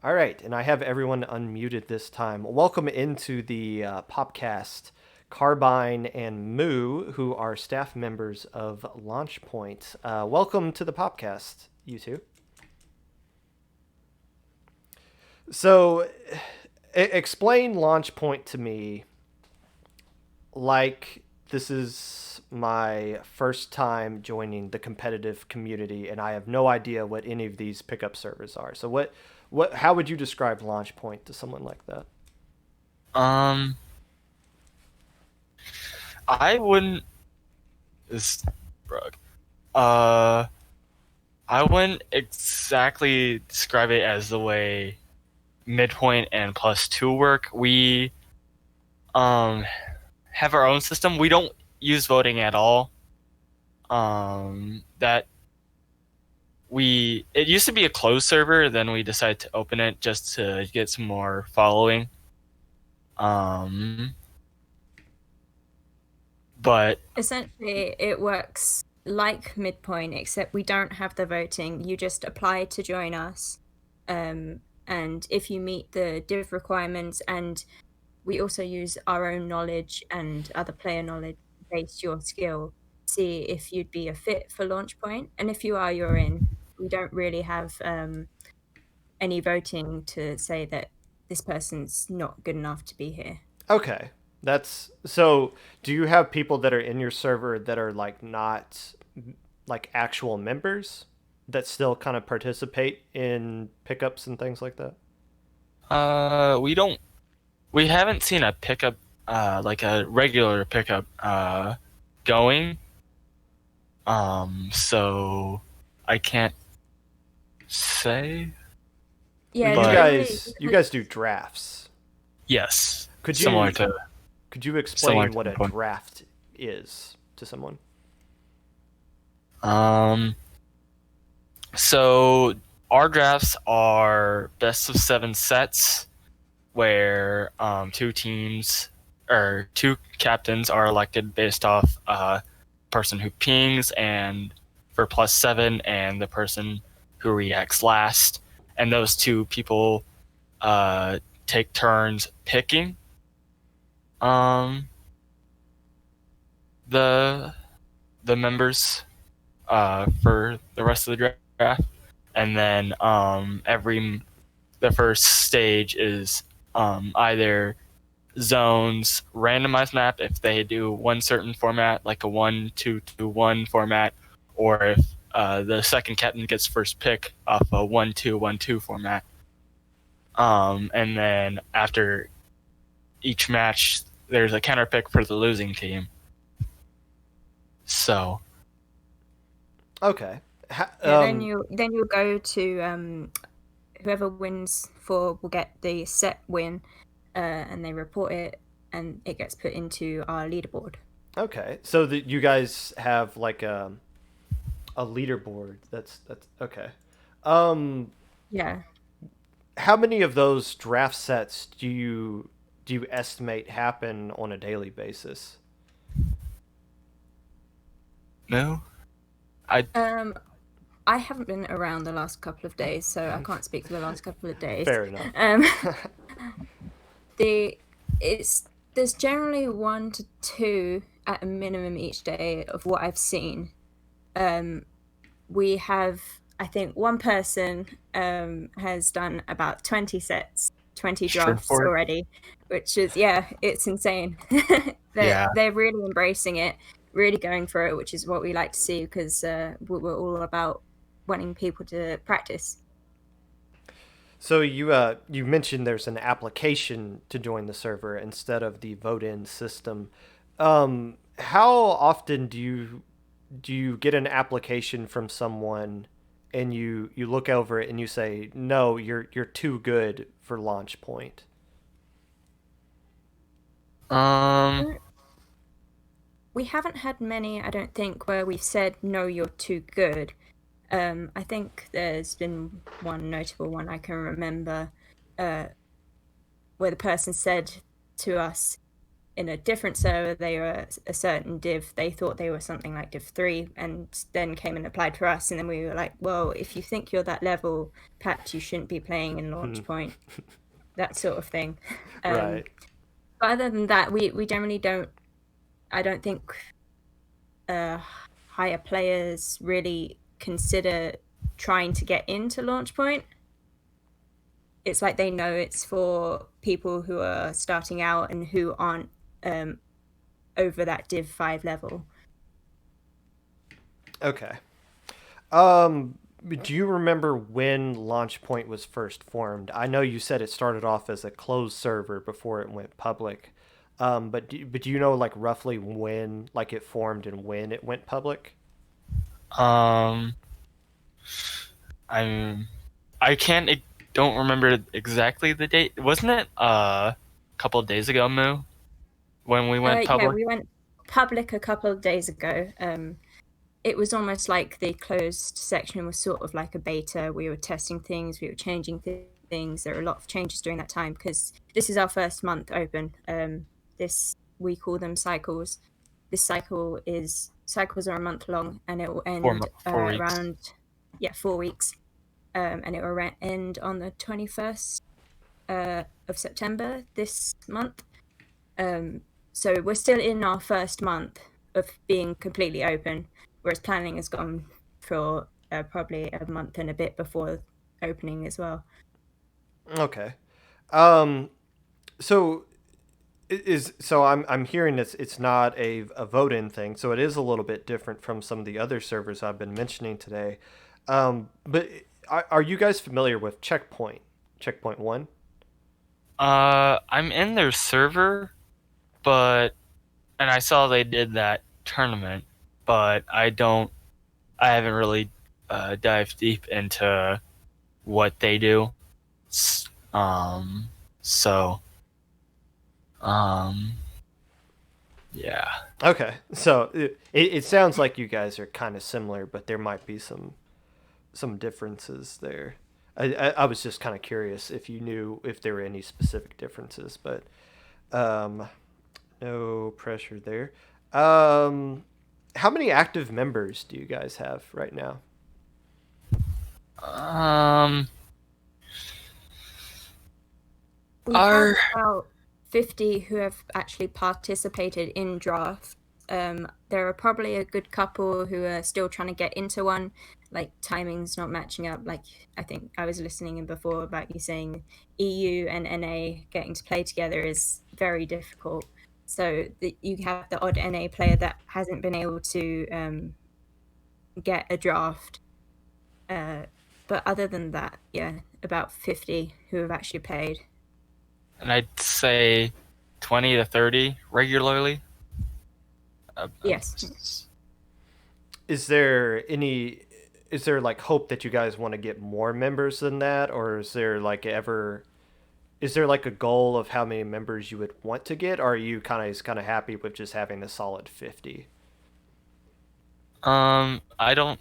All right, and I have everyone unmuted this time. Welcome into the Popcast. Carbine and Moo, who are staff members of Launchpoint. Welcome to the Popcast, you two. So, explain Launchpoint to me like this is my first time joining the competitive community, and I have no idea what any of these pickup servers are. So, how would you describe Launchpoint to someone like that? Um, I wouldn't. This rug. Uh, I wouldn't exactly describe it as the way midpoint and plus two work. We um have our own system. We don't use voting at all. That it used to be a closed server. Then we decided to open it just to get some more following. Um, but Essentially, it works like Midpoint, except we don't have the voting. You just apply to join us. And if you meet the div requirements, and we also use our own knowledge and other player knowledge to base your skill, see if you'd be a fit for Launchpoint. And if you are, you're in. We don't really have any voting to say that this person's not good enough to be here. Okay. That's so do you have people that are in your server that are like not like actual members that still kind of participate in pickups and things like that? we don't. We haven't seen a pickup, like a regular pickup, going. So I can't say. Yeah, You But guys do drafts. yes, Could similar you to could you similar explain to what a Bitcoin. draft is to someone? Um, so our drafts are best of seven sets where two teams or two captains are elected based off person who pings and for plus seven and the person who reacts last, and those two people take turns picking um the members for the rest of the draft, and then the first stage is either zones randomized map if they do one certain format like a 1-2-2-1 format, or if the second captain gets first pick off a 1-2-1-2 format. And then after each match there's a counter pick for the losing team. So Okay. Yeah, then you'll go to whoever wins for will get the set win, and they report it, and it gets put into our leaderboard. Okay. So that you guys have like a leaderboard. That's okay. Um Yeah. how many of those draft sets do you estimate happen on a daily basis? no, I I haven't been around the last couple of days, so I can't speak for the last couple of days. Fair enough. Um, there's generally 1 to 2 at a minimum each day of what I've seen. We have, I think, one person has done about 20 sets, 20 drafts straightforward. already, which is it's insane. Yeah. They're really embracing it, really going for it, which is what we like to see, because we're all about wanting people to practice. So you mentioned there's an application to join the server instead of the vote-in system. How often do you get an application from someone and you look over it and you say, no, you're too good for Launch Point? Um, We haven't had many, I don't think, where we've said, no, you're too good. I think there's been one notable one I can remember, where the person said to us, in a different server, they were a certain div. They thought they were something like div 3, and then came and applied for us. And then we were like, well, if you think you're that level, perhaps you shouldn't be playing in Launchpoint. That sort of thing. Right. But other than that, we generally don't. I don't think higher players really consider trying to get into Launchpoint. It's like they know it's for people who are starting out and who aren't over that div 5 level. Okay. Do you remember when Launchpoint was first formed? I know you said it started off as a closed server before it went public. But do you know like roughly when like it formed and when it went public? Um, I can't. Don't remember exactly the date. Wasn't it a couple of days ago, Moo, when we went Yeah, public? we went public a couple of days ago. It was almost like the closed section was sort of like a beta. We were testing things, we were changing things. There were a lot of changes during that time because this is our first month open. This we call them cycles. This cycles are a month long, and it will end 4 weeks. around 4 weeks, and it will end on the 21st of September this month. So we're still in our first month of being completely open, whereas planning has gone for probably a month and a bit before opening as well. Okay. So I'm hearing it's not a vote-in thing, so it is a little bit different from some of the other servers I've been mentioning today. But are you guys familiar with Checkpoint 1? I'm in their server, and I saw they did that tournament, but I haven't really dived deep into what they do. So, yeah. Okay, so it sounds like you guys are kind of similar, but there might be some differences there. I was just kind of curious if you knew if there were any specific differences, but no pressure there. How many active members do you guys have right now? We have about 50 who have actually participated in draft. There are probably a good couple who are still trying to get into one. Like timing's not matching up. Like I think I was listening in before about you saying EU and NA getting to play together is very difficult. So you have the odd NA player that hasn't been able to get a draft. But other than that, about 50 who have actually played. And I'd say 20 to 30 regularly. Yes. Is there like hope that you guys want to get more members than that, or is there like a goal of how many members you would want to get, or are you kind of happy with just having a solid 50? I don't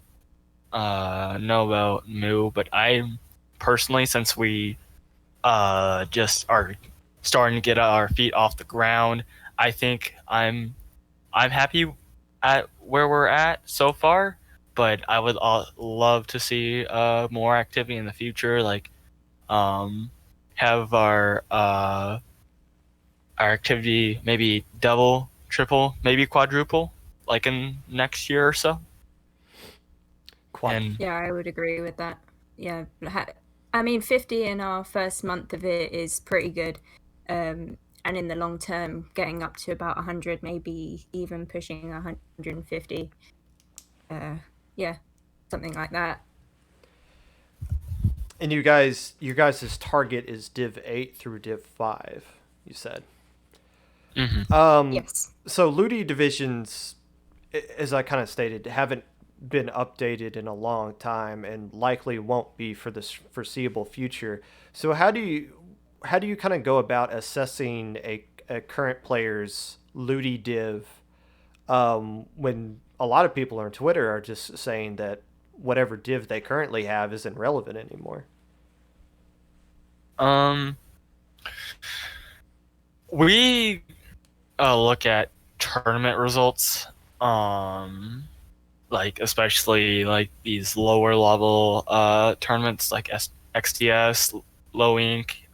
know about Moo, but I personally, since we just are starting to get our feet off the ground, I think I'm happy at where we're at so far, but I would love to see more activity in the future, like have our activity maybe double, triple, maybe quadruple, like in next year or so. Yeah, I would agree with that. Yeah, I mean, 50 in our first month of it is pretty good. And in the long term, getting up to about 100, maybe even pushing 150. Yeah, something like that. And your guys' target is Div 8 through Div 5, you said. Mm-hmm. Yes. So Ludi divisions, as I kind of stated, haven't been updated in a long time and likely won't be for the foreseeable future. So how do you kind of go about assessing a current player's Ludi div when a lot of people on Twitter are just saying that whatever div they currently have isn't relevant anymore? We look at tournament results, like especially like these lower level tournaments like XDS, Low Ink,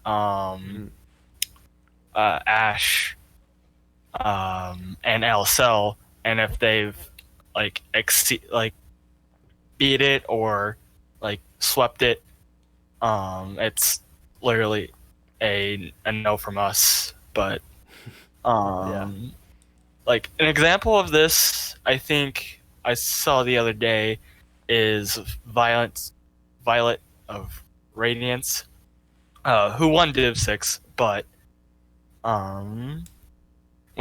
Ash, and LSL, and if they've like beat it or like swept it, it's literally a no from us. But like an example of this, I think I saw the other day is Violet of Radiance, who won Div 6, but when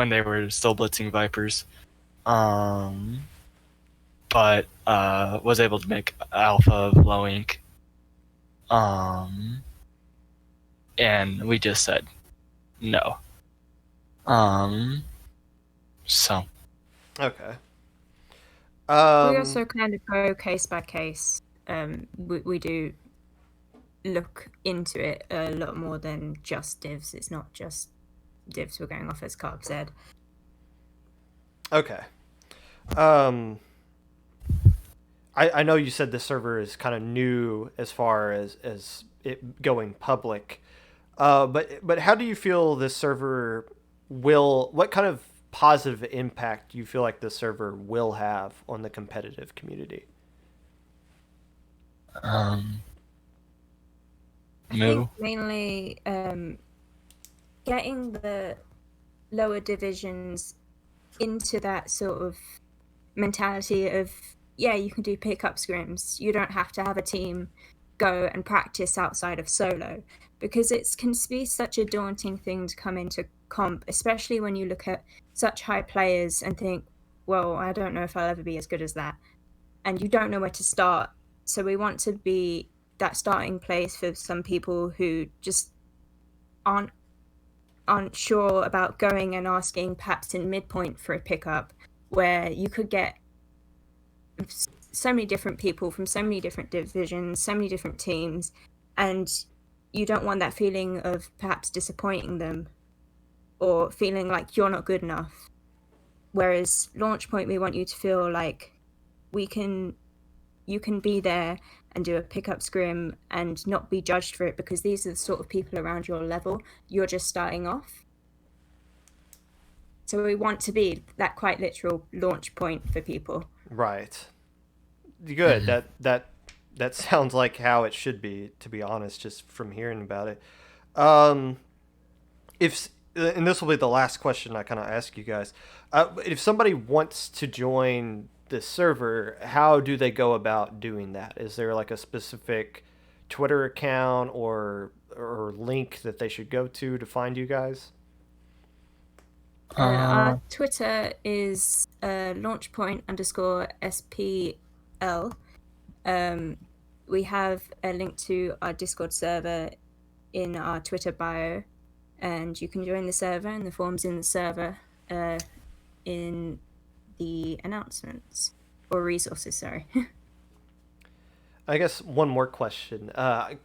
they were still blitzing Vipers, but was able to make Alpha of Low Ink, and we just said no. So Okay. We also kind of go case by case. We do look into it a lot more than just divs. It's not just divs we're going off, as Carb said. Okay. I know you said the server is kind of new as far as it going public, but how do you feel this server will? What kind of positive impact do you feel like this server will have on the competitive community? I think mainly getting the lower divisions into that sort of mentality of, yeah, you can do pickup scrims. You don't have to have a team go and practice outside of solo, because it can be such a daunting thing to come into comp, especially when you look at such high players and think, well, I don't know if I'll ever be as good as that. And you don't know where to start. So we want to be that starting place for some people who just aren't sure about going and asking perhaps in midpoint for a pickup, where you could get so many different people from so many different divisions, so many different teams, and you don't want that feeling of perhaps disappointing them or feeling like you're not good enough. Whereas Launchpoint, we want you to feel like you can be there and do a pickup scrim and not be judged for it, because these are the sort of people around your level. You're just starting off. So we want to be that quite literal launch point for people. Right. Good. That sounds like how it should be, to be honest, just from hearing about it. If and this will be the last question I kind of ask you guys. If somebody wants to join this server, how do they go about doing that? Is there like a specific Twitter account or link that they should go to find you guys? Our Twitter is launchpoint_SPL. We have a link to our Discord server in our Twitter bio, and you can join the server, and the form's in the server in the announcements or resources, sorry. I guess one more question.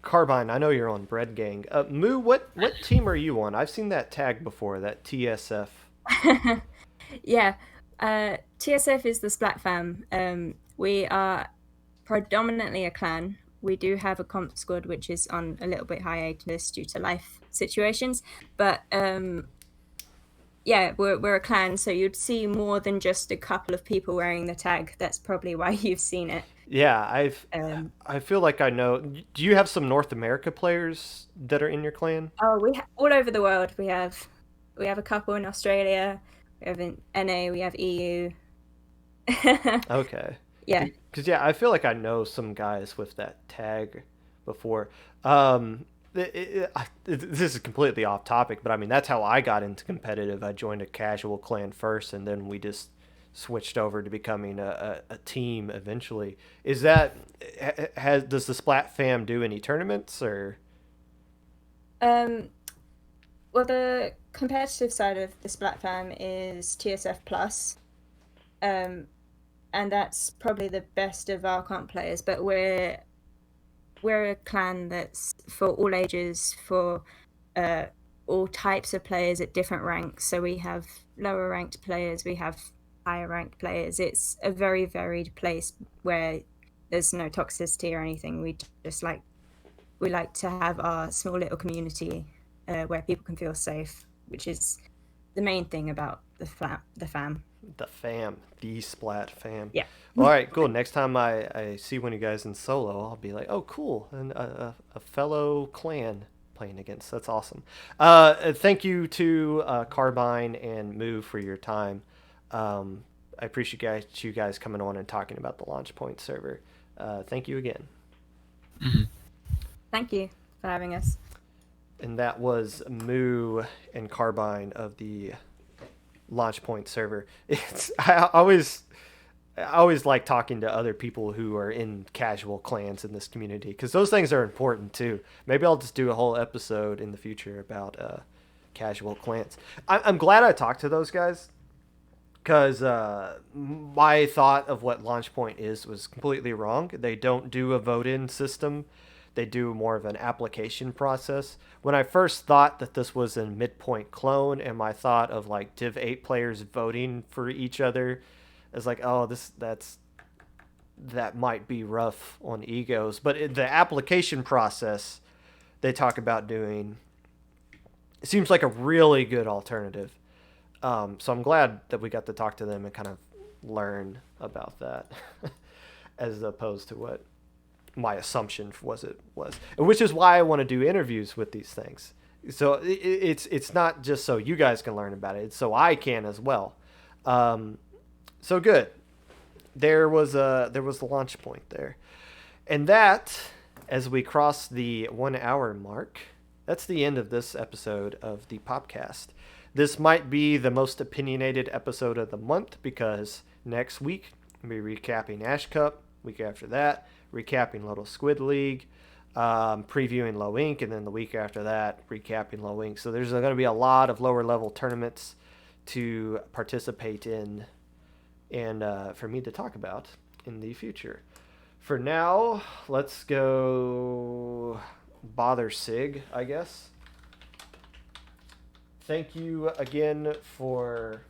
Carbine, I know you're on Bread Gang. Moo, what team are you on? I've seen that tag before, that TSF. Yeah, TSF is the Splat Fam. We are predominantly a clan. We do have a comp squad which is on a little bit hiatus due to life situations, but yeah, we're a clan, so you'd see more than just a couple of people wearing the tag. That's probably why you've seen it. Yeah, I feel like I know. Do you have some North America players that are in your clan? Oh, all over the world. We have a couple in Australia. We have in NA. We have EU. Okay. Yeah. Because I feel like I know some guys with that tag before. This is completely off topic, but I mean that's how I got into competitive. I joined a casual clan first, and then we just switched over to becoming a team eventually. Is that does the Splat Fam do any tournaments or? Well, the competitive side of the Splat Fam is TSF Plus, and that's probably the best of our comp players. But we're a clan that's for all ages, for all types of players at different ranks. So we have lower ranked players, we have higher ranked players. It's a very varied place where there's no toxicity or anything. We like to have our small little community where people can feel safe, which is the main thing about the fam. The Splat fam. Yeah. All right, cool. Next time I see one of you guys in solo, I'll be like, oh, cool, and a fellow clan playing against. That's awesome. Thank you to Carbine and Moo for your time. I appreciate you guys coming on and talking about the Launchpoint server. Thank you again. Mm-hmm. Thank you for having us. And that was Moo and Carbine of the Launchpoint server. I always like talking to other people who are in casual clans in this community, because those things are important too. Maybe I'll just do a whole episode in the future about casual clans. I'm glad I talked to those guys, because my thought of what Launchpoint is was completely wrong. They don't do a vote-in system. They do more of an application process. When I first thought that this was a midpoint clone, and my thought of like Div 8 players voting for each other is like, oh, that might be rough on egos. But the application process they talk about doing, it seems like a really good alternative. So I'm glad that we got to talk to them and kind of learn about that as opposed to what my assumption was, which is why I want to do interviews with these things. So it's not just so you guys can learn about it, it's so I can as well. So good. There was the Launchpoint there, and that, as we cross the 1 hour mark, that's the end of this episode of the Popcast. This might be the most opinionated episode of the month, because next week we'll be recapping Ash Cup. Week after that, recapping Little Squid League, previewing Low Ink, and then the week after that, recapping Low Ink. So there's going to be a lot of lower level tournaments to participate in and for me to talk about in the future. For now, let's go bother Sig, I guess. Thank you again for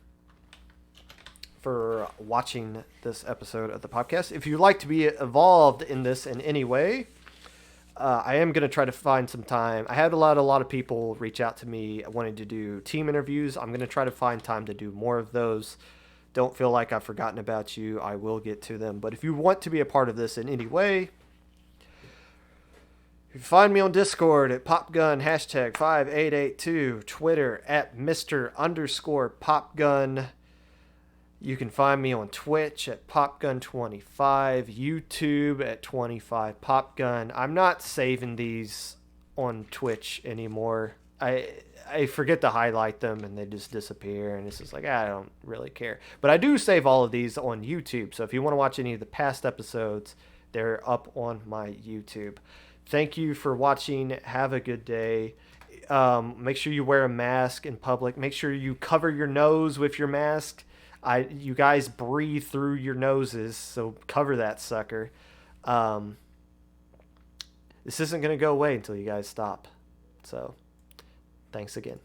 watching this episode of the podcast. If you'd like to be involved in this in any way, I am going to try to find some time. I had a lot of people reach out to me wanting to do team interviews. I'm going to try to find time to do more of those. Don't feel like I've forgotten about you. I will get to them. But if you want to be a part of this in any way, you can find me on Discord at popgun #5882, Twitter at Mr_Popgun. You can find me on Twitch at Popgun25, YouTube at 25Popgun. I'm not saving these on Twitch anymore. I forget to highlight them and they just disappear, and it's just like, I don't really care. But I do save all of these on YouTube, so if you want to watch any of the past episodes, they're up on my YouTube. Thank you for watching. Have a good day. Make sure you wear a mask in public. Make sure you cover your nose with your mask. You guys breathe through your noses, so cover that sucker. This isn't going to go away until you guys stop. So, thanks again.